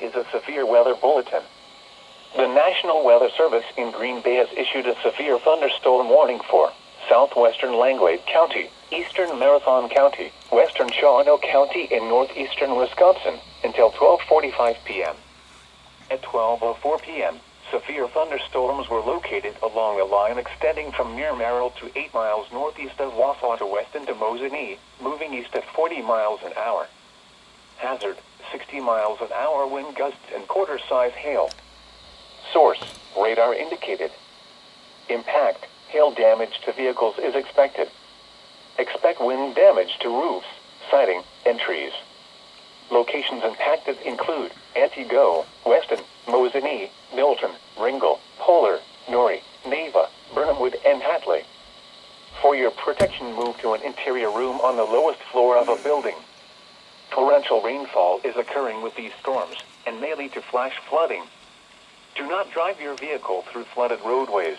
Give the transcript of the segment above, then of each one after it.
is a severe weather bulletin. The National Weather Service in Green Bay has issued a severe thunderstorm warning for southwestern Langlade County, eastern Marathon County, western Shawano County, and northeastern Wisconsin until 12:45 p.m. At 12:04 p.m., severe thunderstorms were located along a line extending from near Merrill to 8 miles northeast of Wausau to west into Mosinee, moving east at 40 miles an hour. Hazard, 60 miles an hour wind gusts and quarter-size hail. Source, radar indicated. Impact, hail damage to vehicles is expected. Expect wind damage to roofs, siding, and trees. Locations impacted include Antigo, Weston, Mosinee, Milton, Ringgold, Polar, Norrie, Neva, Burnhamwood, and Hatley. For your protection, move to an interior room on the lowest floor of a building. Torrential rainfall is occurring with these storms and may lead to flash flooding. Do not drive your vehicle through flooded roadways.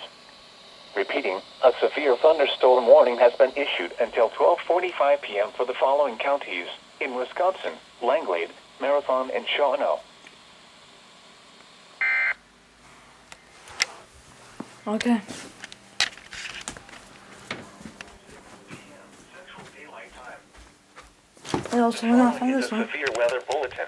Repeating, a severe thunderstorm warning has been issued until 12:45 p.m. for the following counties in Wisconsin: Langlade, Marathon, and Shawano. Okay. I'll turn off on this one. Severe weather bulletin.